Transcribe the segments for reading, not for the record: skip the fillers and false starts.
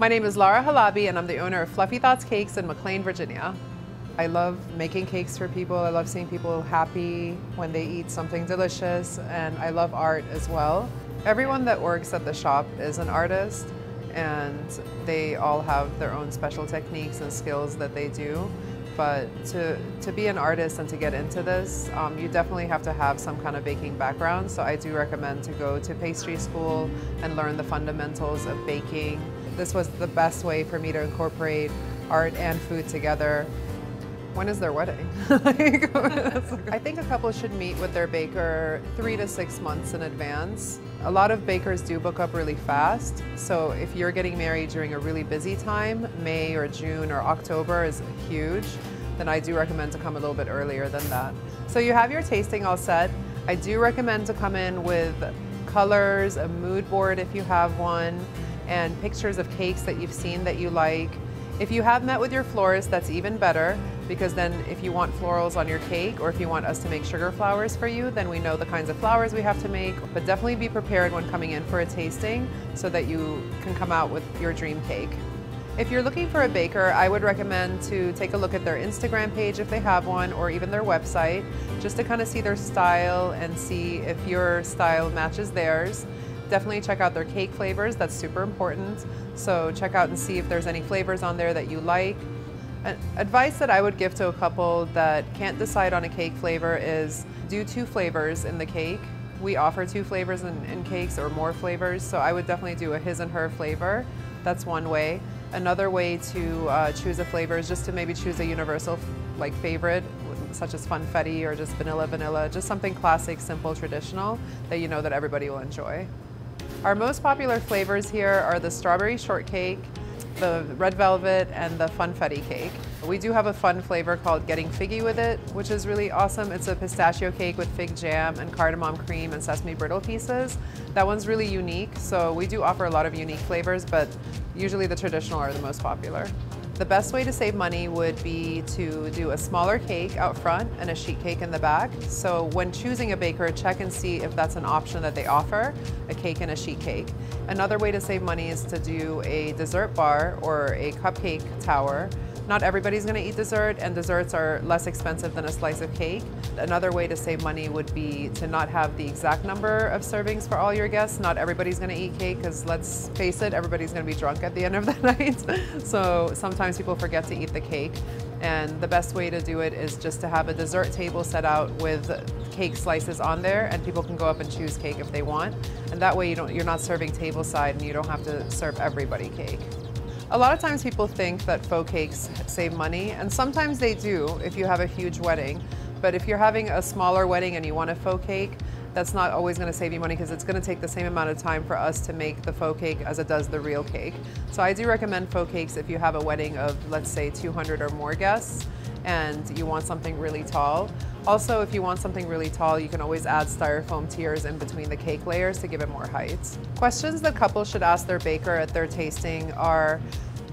My name is Lara Halabi and I'm the owner of Fluffy Thoughts Cakes in McLean, Virginia. I love making cakes for people. I love seeing people happy when they eat something delicious, and I love art as well. Everyone that works at the shop is an artist, and they all have their own special techniques and skills that they do. But to be an artist and to get into this, you definitely have to have some kind of baking background. So I do recommend to go to pastry school and learn the fundamentals of baking. This was the best way for me to incorporate art and food together. When is their wedding? I think a couple should meet with their baker 3 to 6 months in advance. A lot of bakers do book up really fast, so if you're getting married during a really busy time, May or June or October is huge, then I do recommend to come a little bit earlier than that. So you have your tasting all set. I do recommend to come in with colors, a mood board if you have one, and pictures of cakes that you've seen that you like. If you have met with your florist, that's even better, because then if you want florals on your cake, or if you want us to make sugar flowers for you, then we know the kinds of flowers we have to make. But definitely be prepared when coming in for a tasting so that you can come out with your dream cake. If you're looking for a baker, I would recommend to take a look at their Instagram page if they have one, or even their website, just to kind of see their style and see if your style matches theirs. Definitely check out their cake flavors, that's super important. So check out and see if there's any flavors on there that you like. Advice that I would give to a couple that can't decide on a cake flavor is do 2 flavors in the cake. We offer 2 flavors in cakes, or more flavors, so I would definitely do a his and her flavor. That's one way. Another way to choose a flavor is just to maybe choose a universal favorite, such as funfetti or just vanilla, just something classic, simple, traditional that you know that everybody will enjoy. Our most popular flavors here are the strawberry shortcake, the red velvet, and the funfetti cake. We do have a fun flavor called Getting Figgy with It, which is really awesome. It's a pistachio cake with fig jam and cardamom cream and sesame brittle pieces. That one's really unique, so we do offer a lot of unique flavors, but usually the traditional are the most popular. The best way to save money would be to do a smaller cake out front and a sheet cake in the back. So when choosing a baker, check and see if that's an option that they offer, a cake and a sheet cake. Another way to save money is to do a dessert bar or a cupcake tower. Not everybody's going to eat dessert, and desserts are less expensive than a slice of cake. Another way to save money would be to not have the exact number of servings for all your guests. Not everybody's going to eat cake, because let's face it, everybody's going to be drunk at the end of the night. So sometimes people forget to eat the cake, and the best way to do it is just to have a dessert table set out with cake slices on there, and people can go up and choose cake if they want. And that way you're not serving tableside, and you don't have to serve everybody cake. A lot of times people think that faux cakes save money, and sometimes they do if you have a huge wedding. But if you're having a smaller wedding and you want a faux cake, that's not always going to save you money, because it's going to take the same amount of time for us to make the faux cake as it does the real cake. So I do recommend faux cakes if you have a wedding of, let's say, 200 or more guests and you want something really tall. Also, if you want something really tall, you can always add styrofoam tiers in between the cake layers to give it more height. Questions that couples should ask their baker at their tasting are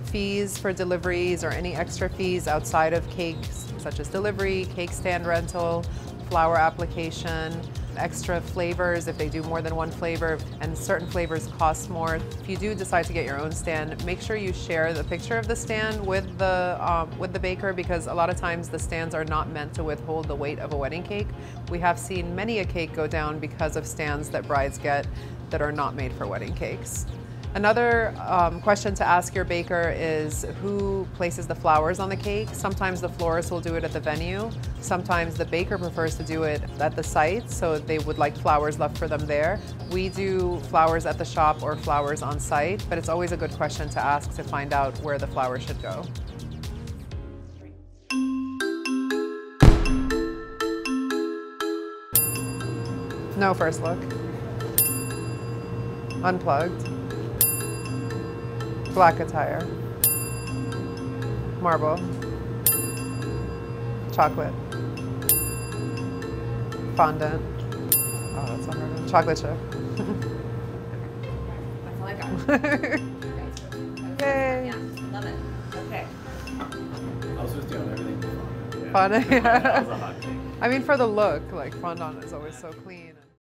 fees for deliveries or any extra fees outside of cakes, such as delivery, cake stand rental, flour application, extra flavors if they do more than one flavor, and certain flavors cost more. If you do decide to get your own stand, make sure you share the picture of the stand with the baker, because a lot of times the stands are not meant to withhold the weight of a wedding cake. We have seen many a cake go down because of stands that brides get that are not made for wedding cakes. Another question to ask your baker is who places the flowers on the cake. Sometimes the florist will do it at the venue. Sometimes the baker prefers to do it at the site, so they would like flowers left for them there. We do flowers at the shop or flowers on site, but it's always a good question to ask to find out where the flowers should go. No first look. Unplugged. Black attire. Marble. Chocolate. Fondant. Oh, that's a hard one. Chocolate chip. That's all I got. Yay! Yeah, love it. Okay. I was just doing everything. Fondant, yeah. That was a hot cake. I mean, for the look, like fondant is always so clean.